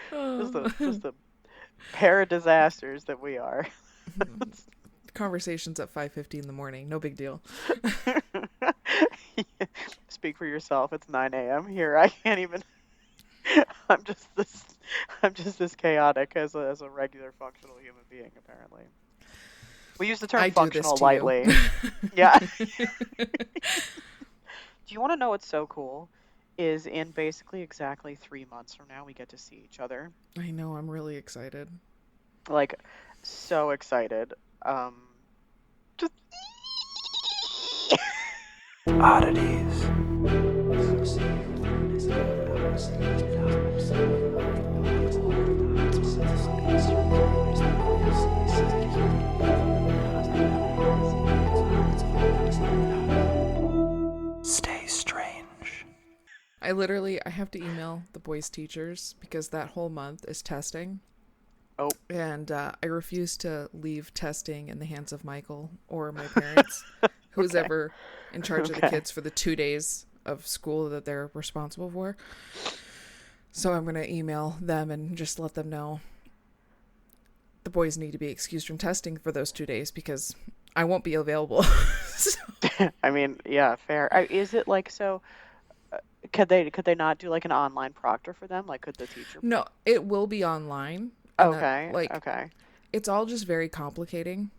Just a pair of disasters that we are. Conversations at 5:50 in the morning. No big deal. Speak for yourself. It's 9 a.m. here. I can't even. I'm just this. I'm just this chaotic as a regular functional human being. Apparently, we use the term I do this functional to you. lightly. Yeah. Do you want to know what's so cool? Is in basically exactly 3 months from now we get to see each other. I know, I'm really excited. Like, so excited. Um, just Oddities. Stay strange. I have to email the boys' teachers because that whole month is testing. oh, And I refuse to leave testing in the hands of Michael or my parents, who's okay, ever in charge of the okay. kids for the 2 days of school that they're responsible for. So I'm going to email them and just let them know the boys need to be excused from testing for those 2 days because I won't be available. So, I mean, yeah, fair. Is it like so? Could they not do like an online proctor for them? Like, could the teacher? no, it will be online. And that, Okay, like, okay. it's all just very complicating.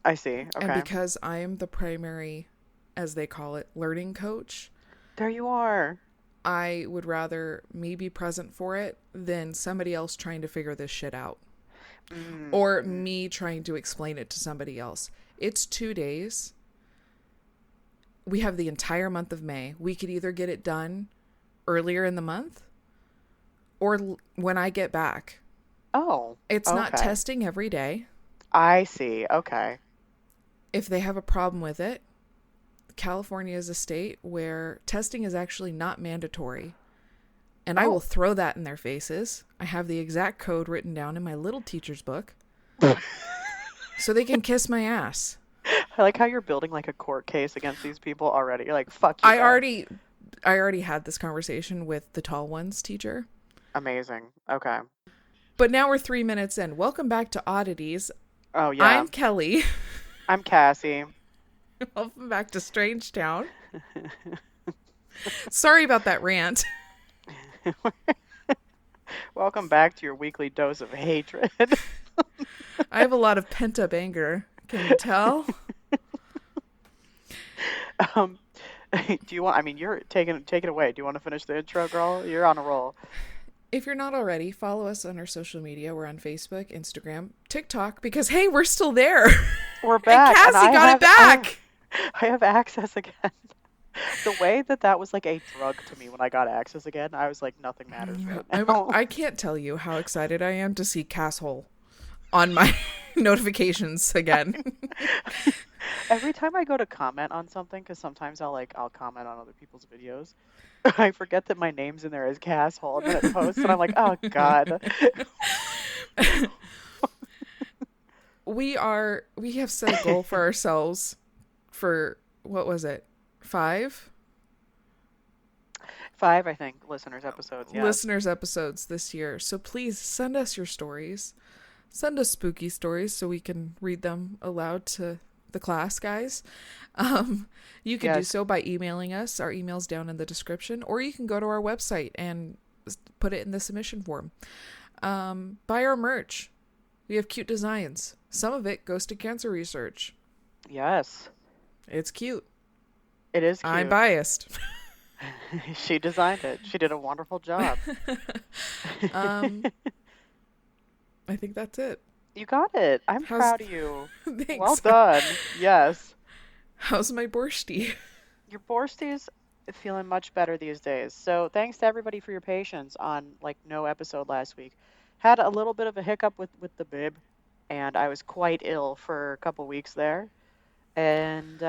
I see. And Okay, because I am the primary, as they call it, learning coach, there you are. I would rather me be present for it than somebody else trying to figure this shit out. Or Mm, me trying to explain it to somebody else. It's 2 days. We have the entire month of May. We could either get it done earlier in the month or when I get back. oh, It's not okay. testing every day. I see. Okay. If they have a problem with it, California is a state where testing is actually not mandatory. And I will Oh. throw that in their faces. I have the exact code written down in my little teacher's book so they can kiss my ass. I like how you're building like a court case against these people already. You're like, fuck you I guys. already I already had this conversation with the tall ones teacher. Amazing. Okay. But now we're 3 minutes in. Welcome back to Oddities. Oh yeah. I'm Kelly. I'm Cassie. Welcome back to Strange Town. Sorry about that rant. Welcome back to your weekly dose of hatred. I have a lot of pent up anger. Can you tell? um, do you want? I mean, you're taking take it away. Do you want to finish the intro, girl? You're on a roll. If you're not already, follow us on our social media. We're on Facebook, Instagram, TikTok, because hey, we're still there. We're And back, and Cassie got it back. I have access again. The way that that was like a drug to me when I got access again, I was like, nothing matters right now. I can't tell you how excited I am to see Casshole on my notifications again. Every time I go to comment on something, because sometimes I'll comment on other people's videos, I forget that my name's in there as Casshole, and then it posts, and I'm like, oh god. We have set a goal for ourselves for what was it? 5 5, I think, listeners episodes. Yes. listeners episodes this year. So please send us your stories. Send us spooky stories so we can read them aloud to the class, guys. You can do Yes. so by emailing us. Our email's down in the description, or you can go to our website and put it in the submission form. Buy our merch. We have cute designs. Some of it goes to cancer research. Yes. It's cute. It is I'm cute. biased. She designed it. She did a wonderful job. um, I think that's it. You got it. I'm How's proud of you. Well thanks? done. Yes. How's my borschte? Your borscht's feeling much better these days. So thanks to everybody for your patience on like no episode last week. Had a little bit of a hiccup with the bib, and I was quite ill for a couple weeks there, and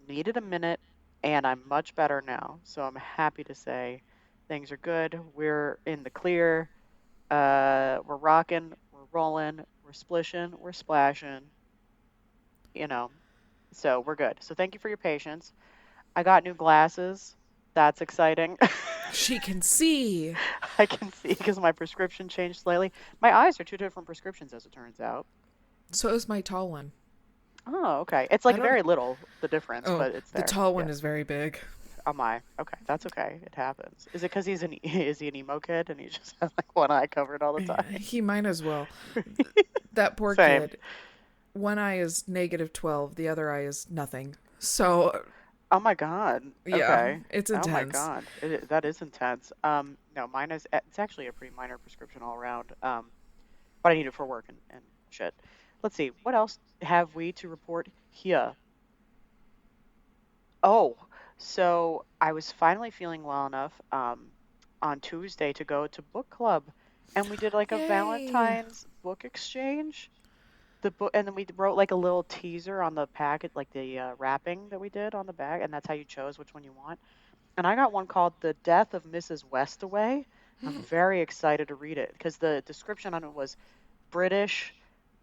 needed a minute, and I'm much better now. So I'm happy to say things are good. We're in the clear. We're rocking. We're rolling. We're splishing. We're splashing. You know. So we're good. So thank you for your patience. I got new glasses. That's exciting. She can see. I can see because my prescription changed slightly. My eyes are two different prescriptions, as it turns out. So is my tall one. Oh, okay. It's I like don't. very little, the difference, Oh, but it's the there. tall one Yeah. is very big. Oh my. Okay, that's okay. It happens. Is it because is he an emo kid and he just has like one eye covered all the time? He might as well. That poor Same. kid. One eye is -12, the other eye is nothing. So, Oh my God. yeah, Okay. it's Oh my intense. God. That is intense. No, mine is it's actually a pretty minor prescription all around. But I need it for work and shit. Let's see. What else have we to report here? Oh, so I was finally feeling well enough on Tuesday to go to book club, and we did like a Yay! Valentine's book exchange. The book, and then we wrote like a little teaser on the packet, like the wrapping that we did on the bag, and that's how you chose which one you want. And I got one called "The Death of Mrs. Westaway." I'm very excited to read it because the description on it was British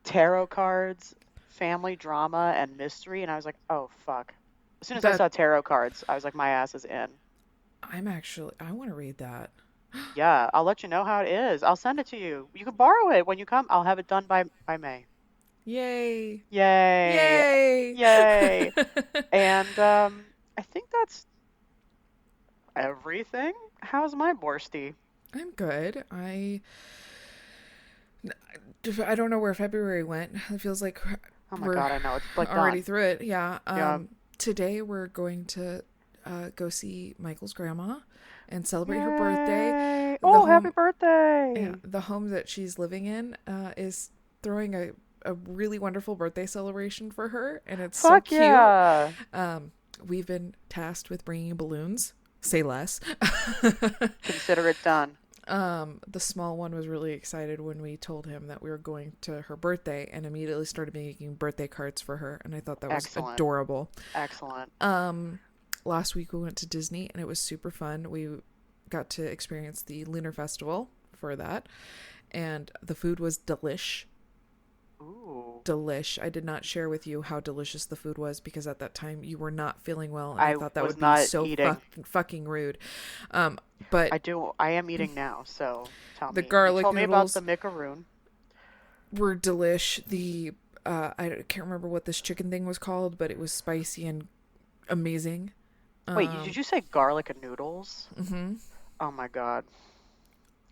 tarot cards, family drama, and mystery, and I was like, oh fuck. As soon as I That saw tarot cards, I was like, my ass is in. I want to read that. Yeah, I'll let you know how it is. I'll send it to you. You can borrow it when you come. I'll have it done by May. Yay! Yay. Yay! Yay. And I think that's everything. How's my borsty? I'm good. I don't know where February went. It feels like Oh my we're God, I know it's like already done. through it. Yeah. Yeah. Today we're going to go see Michael's grandma and celebrate her birthday. Yay. The Oh, happy home, yeah, birthday. the home that she's living in is throwing a really wonderful birthday celebration for her, and it's so Fuck cute. yeah. We've been tasked with bringing balloons. Say less. Consider it done. The small one was really excited when we told him that we were going to her birthday and immediately started making birthday cards for her, and I thought that was Excellent. adorable. Excellent. Last week we went to Disney and it was super fun. We got to experience the Lunar Festival for that, and the food was Ooh. delish. I did not share with you how delicious the food was because at that time you were not feeling well, and I I thought that was would be not so eating. fucking rude. But I am eating now, so tell the me. You garlic told me about noodles the macaroon. were delish. The I can't remember what this chicken thing was called, but it was spicy and amazing. Wait, did you say garlic and noodles? Mm-hmm. Oh my God.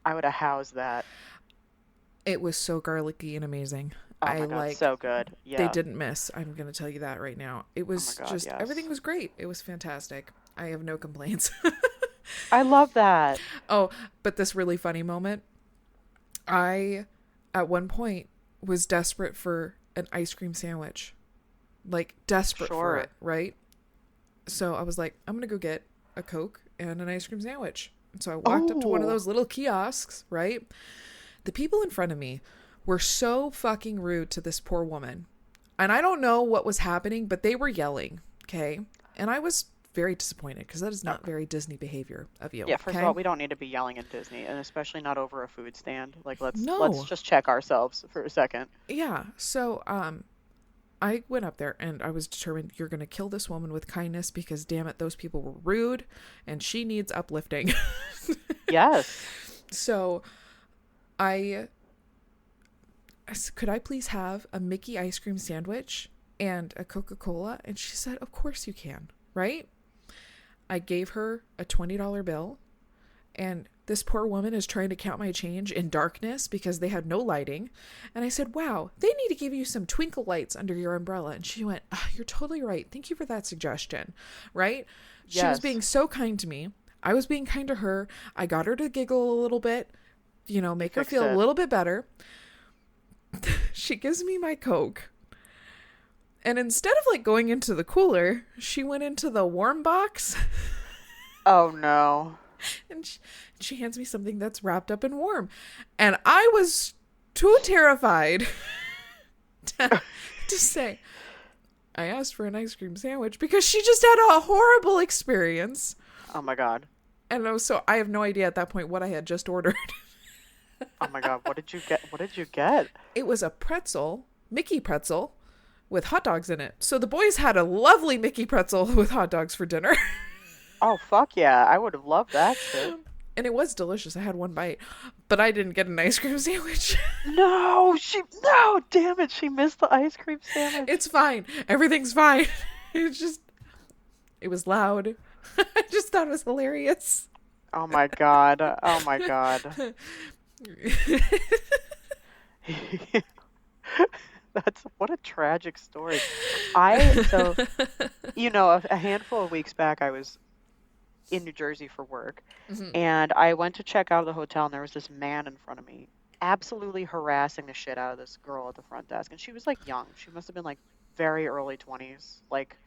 I would have housed that. It was so garlicky and amazing. Oh I my God, like so good. They Yeah. didn't miss. I'm gonna tell you that right now. It Oh my was God, just everything yes. was great. It was fantastic. I have no complaints. I love that. Oh, but this really funny moment. I at one point was desperate for an ice cream sandwich. Like desperate for Sure. it, right? So I was like, I'm gonna go get a Coke and an ice cream sandwich. And so I walked up to one of Oh, those little kiosks, right? The people in front of me were so fucking rude to this poor woman. And I don't know what was happening, but they were yelling, okay? And I was very disappointed because that is not very Disney behavior of you, yeah, first of okay? all, we don't need to be yelling at Disney, and especially not over a food stand. Like let's No. just check ourselves for a second. Yeah. So I went up there and I was determined you're going to kill this woman with kindness because damn it, those people were rude and she needs uplifting. Yes. So I said, could I please have a Mickey ice cream sandwich and a Coca-Cola? And she said, of course you can, right? I gave her a $20 bill, and this poor woman is trying to count my change in darkness because they had no lighting. And I said, wow, they need to give you some twinkle lights under your umbrella. And she went, oh, you're totally right. Thank you for that suggestion. Right? She was being Yes. so kind to me. I was being kind to her. I got her to giggle a little bit, You make her fixed feel a it. little bit better. She gives me my Coke. And instead of like going into the cooler, she went into the warm box Oh no. and she hands me something that's wrapped up in warm. And I was too terrified to say, I asked for an ice cream sandwich because she just had a horrible experience. Oh my God. And so I have no idea at that point what I had just ordered. Oh my God. What did you get? What did you get? It was a pretzel, Mickey pretzel, with hot dogs in it. So the boys had a lovely Mickey pretzel with hot dogs for dinner. Oh fuck yeah. I would have loved that shit. And it was delicious. I had one bite, but I didn't get an ice cream sandwich. No, damn it, she missed the ice cream sandwich. It's fine. Everything's fine. It's just, it was loud. I just thought it was hilarious. Oh my God. Oh my God. That's what a tragic story. So, a handful of weeks back, I was in New Jersey for work, Mhm. and I went to check out of the hotel, and there was this man in front of me, absolutely harassing the shit out of this girl at the front desk. And she was like young. She must have been like very early 20s, like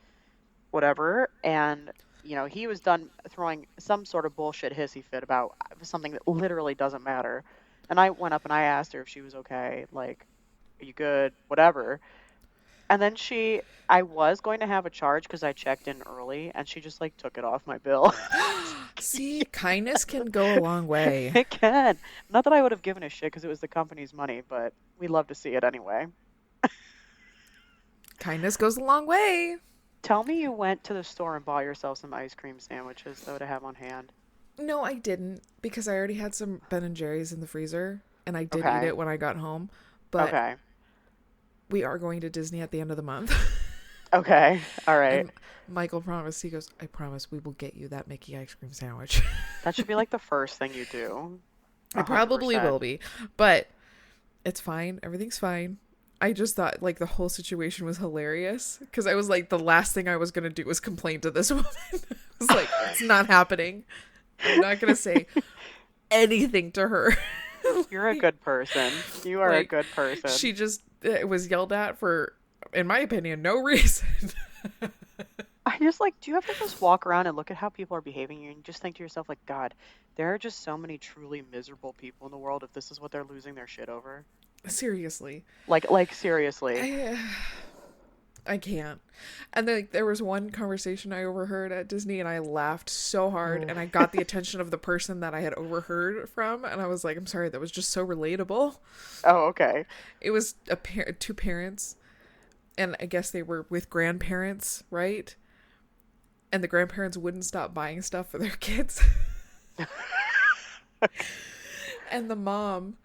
whatever. And, he was done throwing some sort of bullshit hissy fit about something that literally doesn't matter. And I went up and I asked her if she was okay. Like, are you good? Whatever. And then I was going to have a charge because I checked in early, and she just like took it off my bill. See, kindness can go a long way. It can. Not that I would have given a shit because it was the company's money, but we love to see it anyway. Kindness goes a long way. Tell me you went to the store and bought yourself some ice cream sandwiches though to have on hand. No, I didn't because I already had some Ben and Jerry's in the freezer and I did eat Okay. it when I got home. But Okay. we are going to Disney at the end of the month. Okay. All right. And Michael promised, he goes, I promise we will get you that Mickey ice cream sandwich. That should be like the first thing you do. I probably 100%. will be, but it's fine. Everything's fine. I just thought like the whole situation was hilarious because I was like, the last thing I was going to do was complain to this woman. I was like, it's not happening. I'm not going to say anything to her. You're a good person. You are a Like, good person. She just was yelled at for, in my opinion, no reason. I just like, do you ever just walk around and look at how people are behaving and you just think to yourself, like, God, there are just so many truly miserable people in the world if this is what they're losing their shit over? Seriously. Like seriously. I can't. And then there was one conversation I overheard at Disney and I laughed so hard and I got the attention of the person that I had overheard from and I was like, I'm sorry, that was just so relatable. Oh, okay. It was two parents and I guess they were with grandparents, right? And the grandparents wouldn't stop buying stuff for their kids. And the mom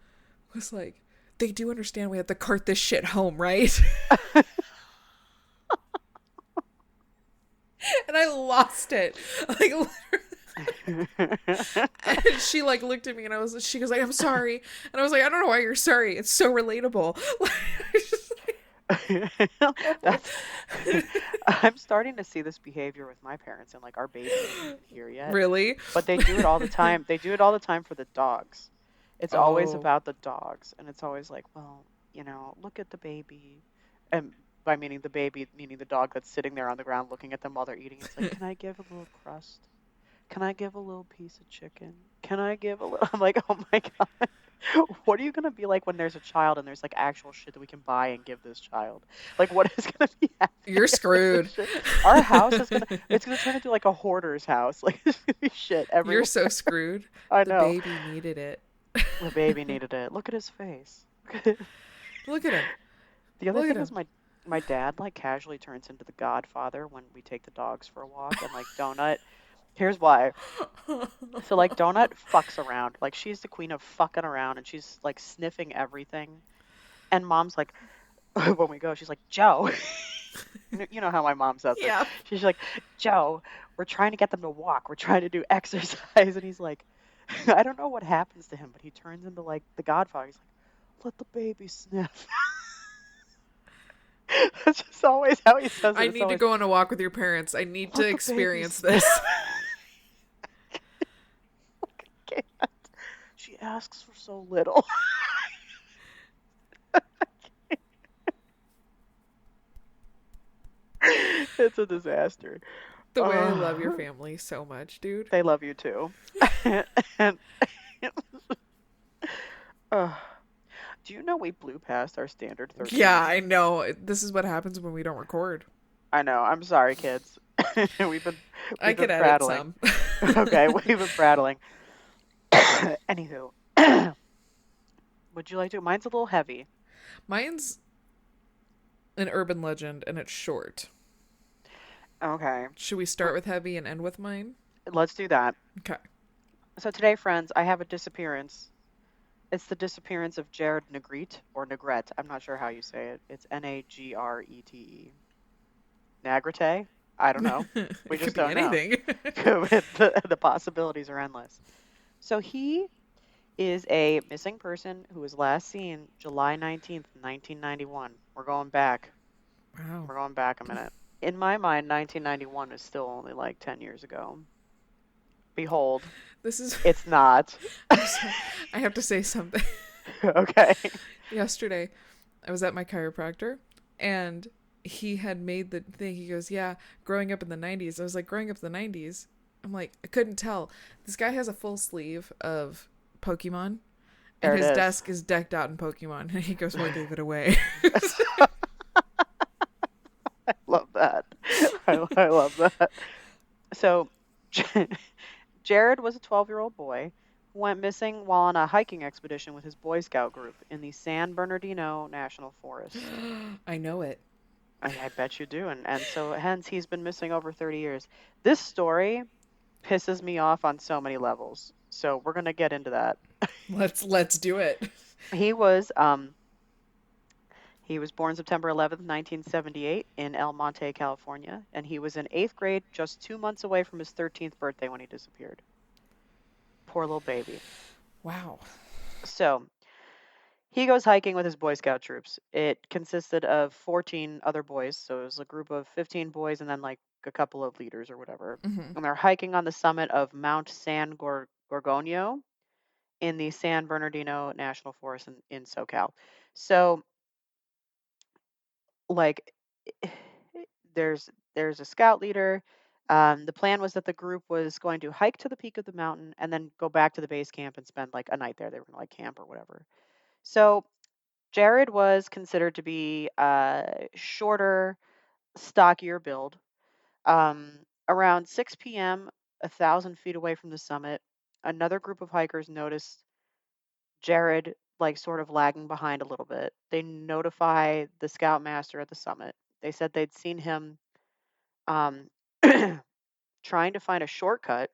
was like, they do understand we have to cart this shit home, right? And I lost it. Like, literally. And she like looked at me and she goes like, I'm sorry. And I was like, I don't know why you're sorry. It's so relatable. That's I'm starting to see this behavior with my parents, and like our baby isn't here yet. Really? But they do it all the time. They do it all the time for the dogs. It's always Oh. about the dogs, and it's always like, well, look at the baby. And by meaning the baby, meaning the dog that's sitting there on the ground looking at them while they're eating. It's like, can I give a little crust? Can I give a little piece of chicken? Can I give a little? I'm like, oh my God. What are you going to be like when there's a child and there's like actual shit that we can buy and give this child? Like, what is going to be happening? You're screwed. Our house is it's going to turn into like a hoarder's house. Like, there's going to be shit everywhere. You're so screwed. I The know. baby needed it. The baby needed it. Look at his face. Look at him. The other Look at thing is my dad like casually turns into the Godfather when we take the dogs for a walk, and like Donut. Here's why. So like Donut fucks around. Like she's the queen of fucking around, and she's like sniffing everything. And Mom's like, when we go, she's like, Joe. You know how my mom says it. Yeah. She's like, Joe, we're trying to get them to walk. We're trying to do exercise. And he's like, I don't know what happens to him, but he turns into like the Godfather. He's like, let the baby sniff. That's just always how he says it. I It's need to always, go on a walk with your parents. I need "Let to the baby experience sniff." this. Can't. She asks for so little. It's a disaster. The way I Oh. love your family so much, dude. They love you too. And uh, do you know we blew past our standard 13? Yeah, I know. This is what happens when we don't record. I know. I'm sorry, kids. We've I been could edit prattling. some. Okay, we've been prattling. Anywho, would you like to? Mine's a little heavy. Mine's an urban legend and it's short. Okay, Should we start with heavy and end with mine? let's do that. Okay. So today, friends, I have a disappearance. It's the disappearance of Jared Nagrete or Nagrete. I'm not sure how you say it. It's Nagrete. Nagrete? I don't know. We It could just be don't know. anything. The possibilities are endless. So he is a missing person who was last seen July 19th, 1991. We're going back. Wow. We're going back a minute. In my mind, 1991 is still only like 10 years ago. Behold, This is. it's not. I'm sorry. I have to say something. Okay. Yesterday, I was at my chiropractor, and he had made the thing. He goes, "Yeah, growing up in the 90s." I was like, "Growing up in the 90s?" I'm like, I couldn't tell. This guy has a full sleeve of Pokemon, and There it his is. desk is decked out in Pokemon. And he goes, "Why gave it away?" Love that. I love that. So, Jared was a 12-year-old boy who went missing while on a hiking expedition with his Boy Scout group in the San Bernardino National Forest. I know it. I bet you do. And so, hence, he's been missing over 30 years. This story pisses me off on so many levels. So, we're going to get into that. Let's do it. He was um he was born September 11th, 1978 in El Monte, California, and he was in 8th grade, just 2 months away from his 13th birthday when he disappeared. Poor little baby. Wow. So, he goes hiking with his Boy Scout troops. It consisted of 14 other boys, so it was a group of 15 boys and then like a couple of leaders or whatever. Mm-hmm. And they're hiking on the summit of Mount Gorgonio in the San Bernardino National Forest in SoCal. So, like, there's a scout leader. The plan was that the group was going to hike to the peak of the mountain and then go back to the base camp and spend like a night there. They were going to like camp or whatever. So Jared was considered to be shorter, stockier build. Around 6 p.m., 1,000 feet away from the summit, another group of hikers noticed Jared like sort of lagging behind a little bit. They notify the scoutmaster at the summit. They said they'd seen him um, trying to find a shortcut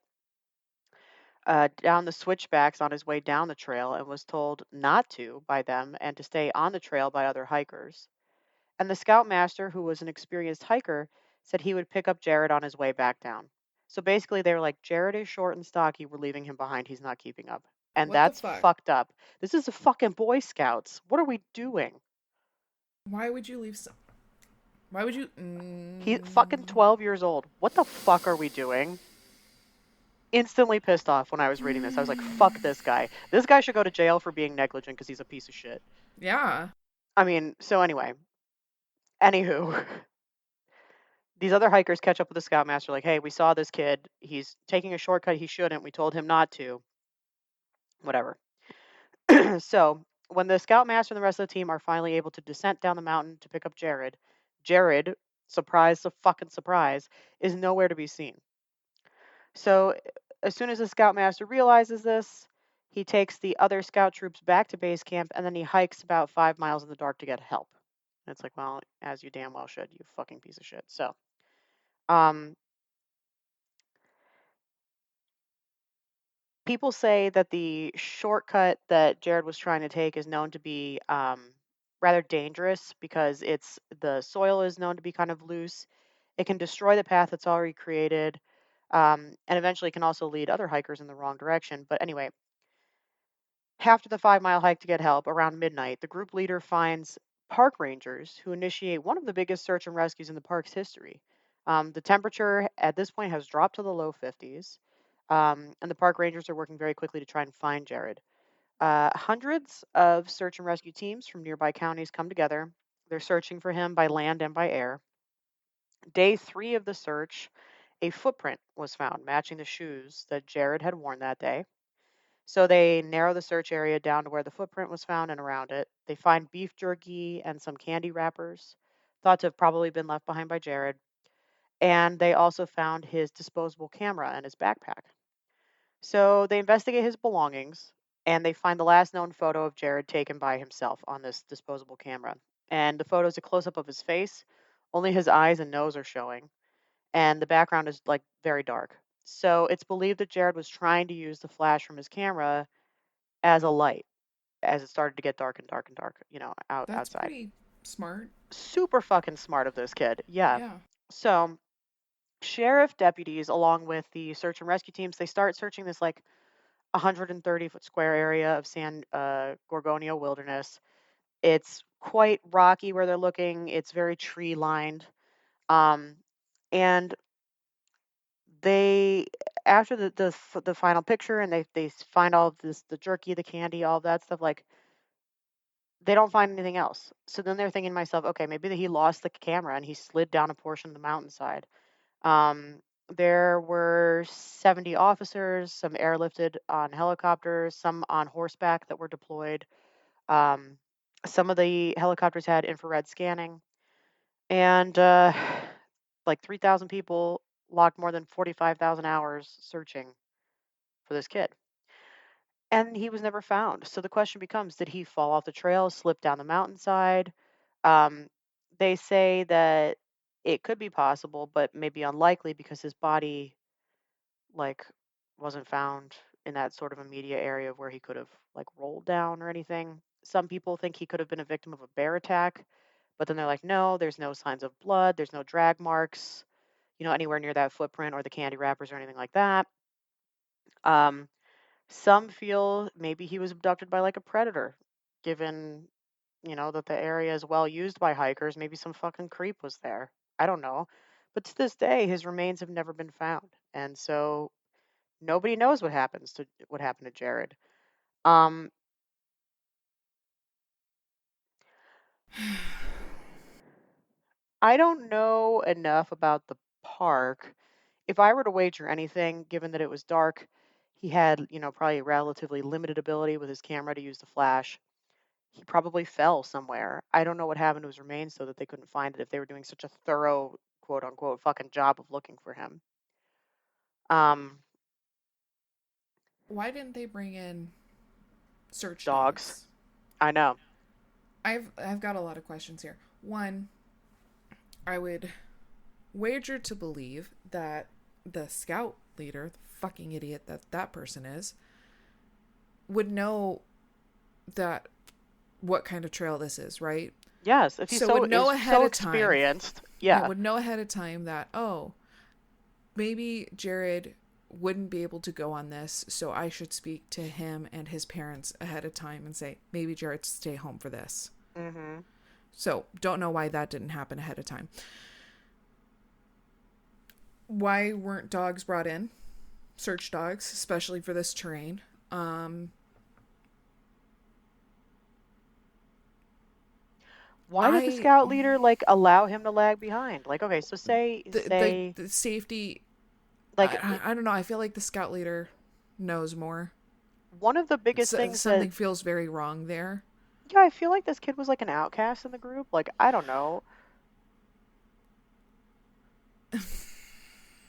down the switchbacks on his way down the trail and was told not to by them and to stay on the trail by other hikers. And the scoutmaster, who was an experienced hiker, said he would pick up Jared on his way back down. So basically, they were like, Jared is short and stocky. We're leaving him behind. He's not keeping up. And What the that's fuck? fucked up. This is a fucking Boy Scouts. What are we doing? Why would you leave? Why would you? He fucking 12 years old. What the fuck are we doing? Instantly pissed off when I was reading this. I was like, fuck this guy. This guy should go to jail for being negligent because he's a piece of shit. Yeah. I mean, so anyway, anywho, these other hikers catch up with the scoutmaster, like, hey, we saw this kid. He's taking a shortcut he shouldn't. We told him not to. Whatever. So when the scoutmaster and the rest of the team are finally able to descent down the mountain to pick up Jared, Jared, surprise, the fucking surprise, is nowhere to be seen. So as soon as the scoutmaster realizes this, he takes the other scout troops back to base camp and then he hikes about 5 miles in the dark to get help. And it's like, well, as you damn well should, you fucking piece of shit. So, um, people say that the shortcut that Jared was trying to take is known to be rather dangerous because the soil is known to be kind of loose. It can destroy the path that's already created, and eventually can also lead other hikers in the wrong direction. But anyway, after the 5 mile hike to get help around midnight, the group leader finds park rangers who initiate one of the biggest search and rescues in the park's history. The temperature at this point has dropped to the low 50s, and the park rangers are working very quickly to try and find Jared. Hundreds of search and rescue teams from nearby counties come together. They're searching for him by land and by air. Day 3 of the search, a footprint was found matching the shoes that Jared had worn that day. So they narrow the search area down to where the footprint was found and around it. They find beef jerky and some candy wrappers, thought to have probably been left behind by Jared. And they also found his disposable camera and his backpack. So they investigate his belongings and they find the last known photo of Jared taken by himself on this disposable camera. And the photo is a close up of his face. Only his eyes and nose are showing. And the background is like very dark. So it's believed that Jared was trying to use the flash from his camera as a light as it started to get dark and dark and dark, That's outside. pretty smart. Super fucking smart of this kid. Yeah. Yeah. So sheriff deputies, along with the search and rescue teams, they start searching this like 130-foot square area of San Gorgonio wilderness. It's quite rocky where they're looking. It's very tree lined. Um, and they after the final picture and they find all of this, the jerky, the candy, all of that stuff, like they don't find anything else. So then they're thinking to myself, okay, maybe that he lost the camera and he slid down a portion of the mountainside. Um, there were 70 officers, some airlifted on helicopters, some on horseback that were deployed. Um, some of the helicopters had infrared scanning, and like 3,000 people logged more than 45,000 hours searching for this kid. And he was never found. So the question becomes, did he fall off the trail, slip down the mountainside? Um, they say that it could be possible, but maybe unlikely because his body like wasn't found in that sort of immediate area where he could have like rolled down or anything. Some people think he could have been a victim of a bear attack, but then they're like, no, there's no signs of blood, there's no drag marks, anywhere near that footprint or the candy wrappers or anything like that. Um, some feel maybe he was abducted by like a predator, given, that the area is well used by hikers. Maybe some fucking creep was there. I don't know. But to this day, his remains have never been found. And so nobody knows what happened to Jared. Um, I don't know enough about the park. If I were to wager anything, given that it was dark, he had, probably relatively limited ability with his camera to use the flash. He probably fell somewhere. I don't know what happened to his remains so that they couldn't find it if they were doing such a thorough, quote unquote, fucking job of looking for him. Um, Why didn't they bring in search dogs. dogs? I know. I've got a lot of questions here. One, I would wager to believe that the scout leader, the fucking idiot that that person is, would know that what kind of trail this is, right? Yes, if he's So would know ahead so of time. experienced, Yeah, yeah. would know ahead of time that, oh, maybe Jared wouldn't be able to go on this, so I should speak to him and his parents ahead of time and say, maybe Jared stay home for this. Mhm. So don't know why that didn't happen ahead of time. Why weren't dogs brought in? Search dogs, especially for this terrain. Um, Why did the I scout leader like allow him to lag behind? Like, okay, so say say the safety. like I don't know. I feel like the scout leader knows more. one of the biggest So, things that something feels very wrong there. yeah, I feel like this kid was like an outcast in the group. Like, I don't know.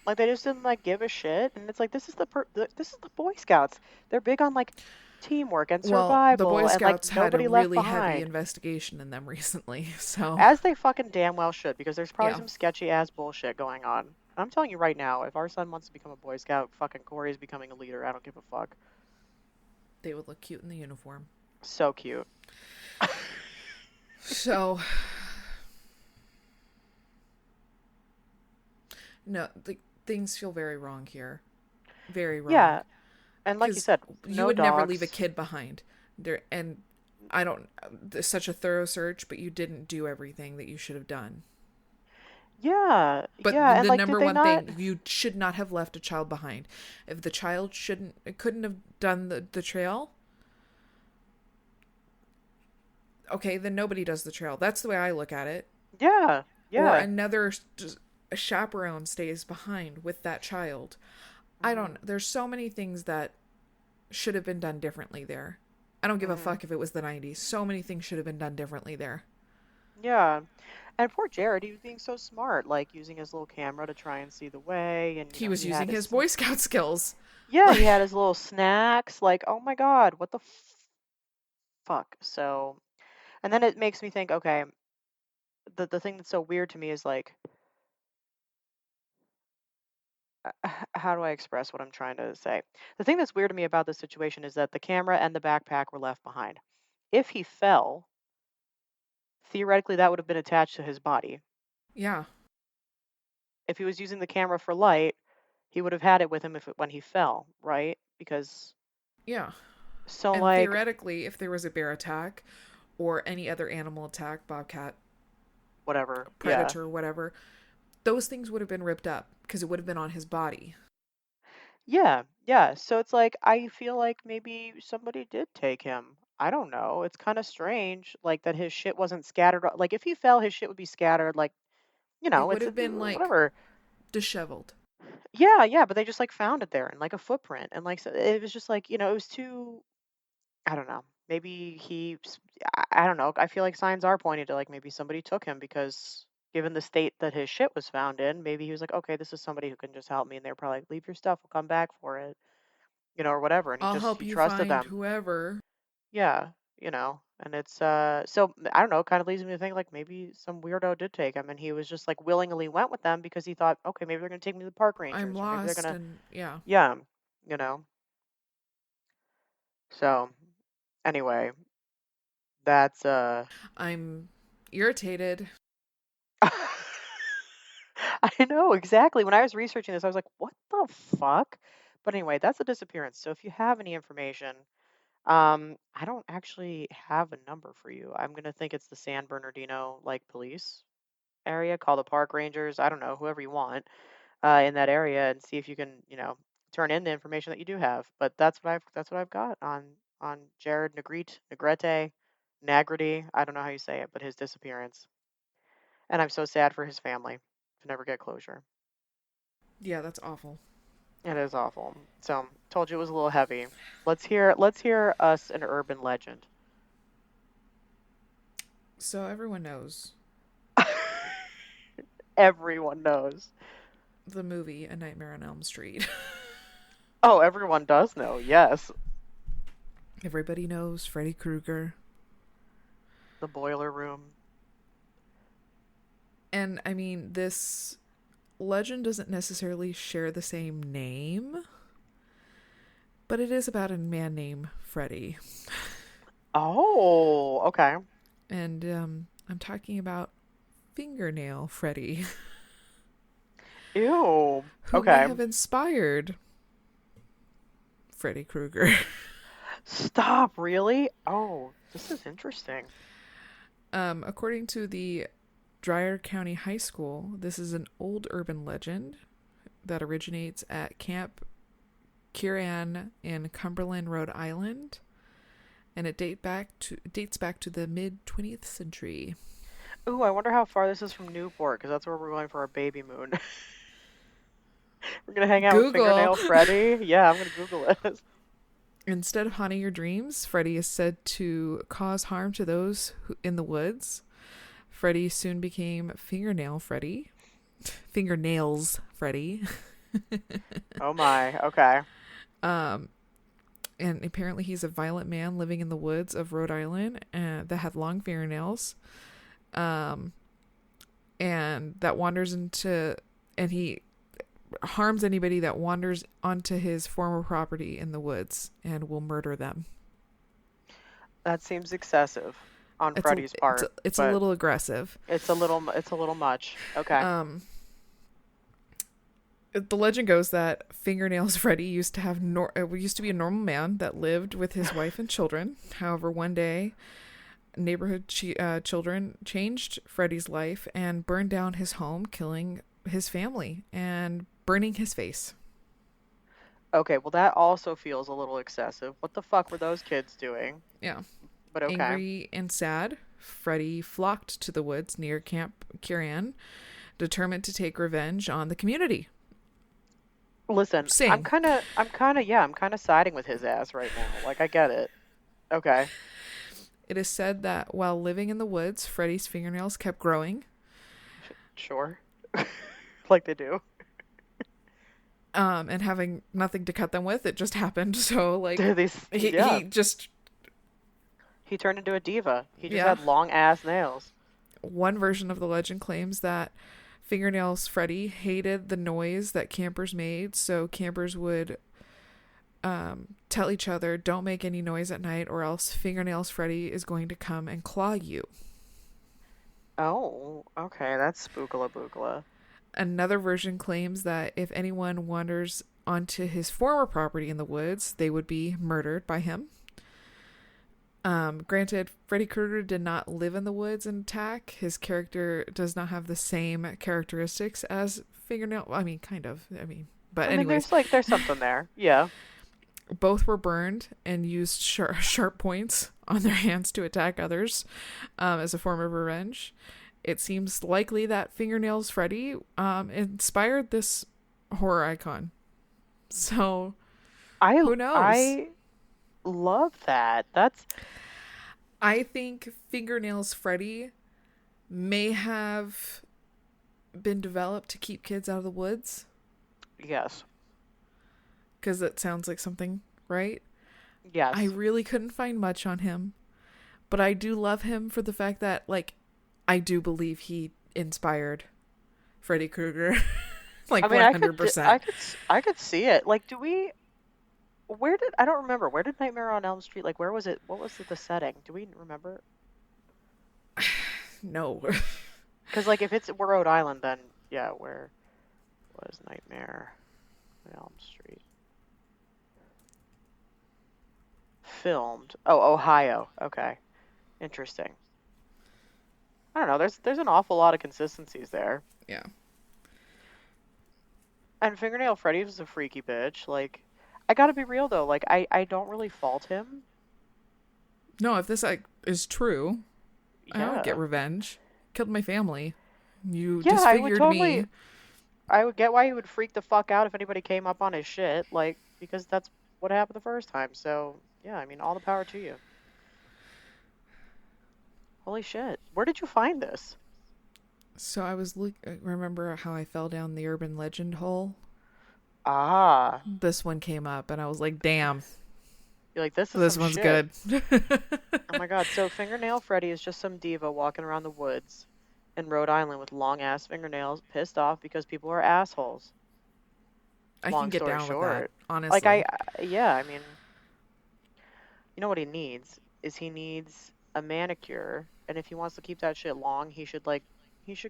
Like they just didn't like give a shit, and it's like this is the Boy Scouts. They're big on like teamwork and Well, the Boy survival and like Scouts had a nobody left really heavy behind. investigation in them recently, so As they fucking damn well should, because there's probably yeah, some sketchy ass bullshit going on. I'm telling you right now, if our son wants to become a Boy Scout, fucking Corey's becoming a leader. I don't give a fuck. they would look cute in the uniform. So cute. So, no, the, things feel very wrong here. Very wrong. Yeah, and like you Because said, you no would never leave a dogs. kid behind. There, and I don't, such a thorough search, but you didn't do everything that you should have done. Yeah, But yeah, and the like, did number they one not? thing, you should not have left a child behind. If the child couldn't have done the trail, okay, then nobody does the trail. That's the way I look at it. Yeah, Or yeah. another a chaperone stays behind with that child. I Mhm, don't. There's so many things that should have been done differently there. I don't give a mhm. fuck if it was the 90s. So many things should have been done differently there. Yeah, and poor Jared, he was being so smart, like using his little camera to try and see the way, and He was he had using his his Boy Scout skills. yeah, he Like, had his little snacks. Like, oh my God, what the fuck? So, and then it makes me think, okay, the thing that's so weird to me is like how do I express what I'm trying to say? The thing that's weird to me about this situation is that the camera and the backpack were left behind. If he fell, theoretically that would have been attached to his body. Yeah. If he was using the camera for light, he would have had it with him when he fell, right? Because Yeah. so And like theoretically, if there was a bear attack or any other animal attack, bobcat, whatever, yeah. predator, whatever, those things would have been ripped up because it would have been on his body. Yeah, yeah. So it's like I feel like maybe somebody did take him. I don't know. It's kind of strange, like that his shit wasn't scattered. Like if he fell, his shit would be scattered. Like It would it's have been like whatever. disheveled. Yeah, yeah. But they just like found it there and like a footprint, and like so it was just like it was too. I don't know. Maybe I don't know. I feel like signs are pointing to like maybe somebody took him because given the state that his shit was found in, maybe he was like, okay, this is somebody who can just help me, and they're probably like, leave your stuff, we'll come back for it. Or whatever, and I'll help he you trusted find them. whoever. Yeah, and it's so I don't know, kind of leads me to think like maybe some weirdo did take him, and he was just like willingly went with them because he thought, okay, maybe they're gonna take me to the park I'm rangers, or maybe they're lost, gonna, and yeah. yeah, you know. So anyway, that's I'm irritated. I know exactly. When I was researching this, I was like, what the fuck? But anyway, that's a disappearance. So if you have any information, I don't actually have a number for you. I'm gonna think it's the San Bernardino like police area. Call the park rangers. I don't know, whoever you want in that area, and see if you can, turn in the information that you do have. But that's what I've got on Jared Nagrete. I don't know how you say it, but his disappearance. And I'm so sad for his family to never get closure. Yeah, that's awful. It is awful. So told you it was a little heavy. Let's hear us an urban legend. So everyone knows Everyone knows. the movie A Nightmare on Elm Street. Oh, everyone does know. Yes, Everybody knows Freddie Krueger. the boiler room. And I mean, this legend doesn't necessarily share the same name, but it is about a man named Freddie. Oh, okay. And I'm talking about Fingernail Freddie, Ew. who may Okay. have inspired Freddie Krueger. Stop, really? Oh, this is interesting. According to the Dyer County High School, this is an old urban legend that originates at Camp Kieran in Cumberland, Rhode Island, and it dates back to the mid 20th century. Ooh, I wonder how far this is from Newport, because that's where we're going for our baby moon. We're gonna hang out with Google. Fingernail Freddie. Yeah, I'm gonna Google it. Instead of haunting your dreams, Freddie is said to cause harm to those in the woods. Freddie soon became Fingernail Freddie. Fingernails Freddie. Oh my. Okay. Um, and apparently he's a violent man living in the woods of Rhode Island that had long fingernails. And that wanders into, and he harms anybody that wanders onto his former property in the woods and will murder them. That seems excessive on Freddie's part, It's a but little aggressive. it's a little much. Okay. The legend goes that Fingernails Freddie used to be a normal man that lived with his wife and children. However, one day, neighborhood children changed Freddie's life and burned down his home, killing his family and burning his face. Okay, well that also feels a little excessive. What the fuck were those kids doing? Yeah. But okay. Angry and sad, Freddie flocked to the woods near Camp Kieran, determined to take revenge on the community. Listen, Sing. I'm kind of siding with his ass right now. Like I get it. Okay. It is said that while living in the woods, Freddie's fingernails kept growing. Sure. Like they do. And having nothing to cut them with, it just happened. So like Yeah. he just He turned into a diva. He just Yeah. had long ass nails. One version of the legend claims that Fingernails Freddie hated the noise that campers made, so campers would tell each other, don't make any noise at night or else Fingernails Freddie is going to come and claw you. Oh, okay, that's spookala bookala. Another version claims that if anyone wanders onto his former property in the woods, they would be murdered by him. Granted, Freddie Krueger did not live in the woods and attack. His character does not have the same characteristics as Fingernail. I mean, kind of. But I mean, anyways, there's something there. Yeah. both were burned and used sharp points on their hands to attack others as a form of revenge. It seems likely that Fingernails Freddie inspired this horror icon. So, who knows? I love that. I think Fingernails Freddie may have been developed to keep kids out of the woods. Yes. Because it sounds like something, right? Yes. I really couldn't find much on him. But I do love him for the fact that, like, I do believe he inspired Freddie Krueger. Like, 100%. I could see it. Like, I don't remember. Where did Nightmare on Elm Street, like, where was it? What was the setting? Do we remember? No. Because, like, if it's Rhode Island, then, yeah, where was Nightmare on Elm Street? Filmed. Oh, Ohio. Okay. Interesting. I don't know. There's an awful lot of consistencies there. Yeah. And Fingernail Freddie was a freaky bitch. Like, I gotta be real though. Like, I don't really fault him. No, if this is true, I would get Yeah. revenge. Killed my family. You Yeah, I would disfigured totally. me. I would get why he would freak the fuck out if anybody came up on his shit. Like, because that's what happened the first time. So yeah, I mean, all the power to you. Holy shit! Where did you find this? So I remember how I fell down the urban legend hole? Ah, This one came up and I was like, damn, you're like, this is this some one's shit. good. Oh my god! So Fingernail Freddie is just some diva walking around the woods in Rhode Island with long ass fingernails, pissed off because people are assholes. I Long can get story down with that, short, honestly. like yeah, I mean, you know what he needs is he needs a manicure, and if he wants to keep that shit long, he should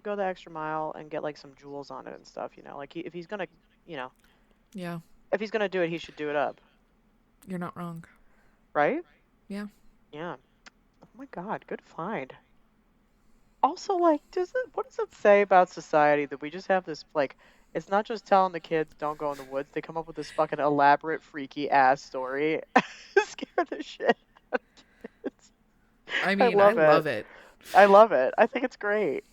go the extra mile and get like some jewels on it and stuff, you know. Like if he's gonna, you know, Yeah, if he's gonna do it, he should do it up, you're not wrong. right? Yeah. Yeah. Oh my god, good find. Also, like, what does it say about society that we just have this, like, it's not just telling the kids don't go in the woods. They come up with this fucking elaborate, freaky ass story. Scare the shit out of kids. I mean, I love it. I love it. I think it's great.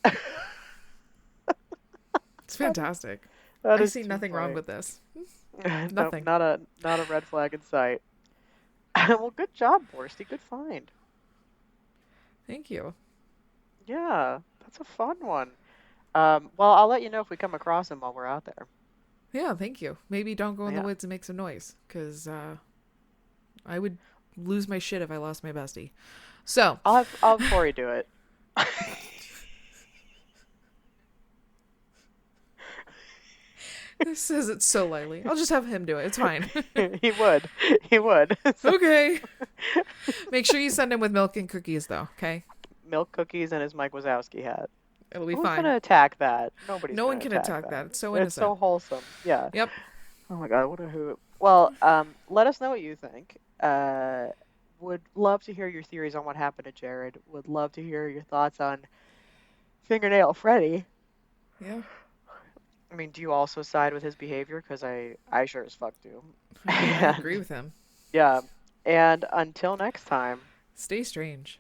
It's fantastic. That I is see too nothing wrong funny. with this. No, Nothing. not a red flag in sight. Well, good job, Borsty. Good find. Thank you. Yeah, that's a fun one. Well, I'll let you know if we come across him while we're out there. Yeah, thank you. Maybe don't go in the Yeah. woods and make some noise, because I would lose my shit if I lost my bestie. So, I'll have Corey do it. this says it so lightly. I'll just have him do it. It's fine. He would. He would. Okay. Make sure you send him with milk and cookies, though, okay? Milk cookies and his Mike Wazowski hat. It'll be Who's fine. gonna attack that? Nobody's No one gonna can attack that. It's so It's so innocent. wholesome. Yeah. Yep. Oh my god, what a hoot. Well, let us know what you think. Would love to hear your theories on what happened to Jared. Would love to hear your thoughts on Fingernail Freddie. Yeah. I mean, do you also side with his behavior? Because I sure as fuck do. I agree with him. Yeah. And until next time. Stay strange.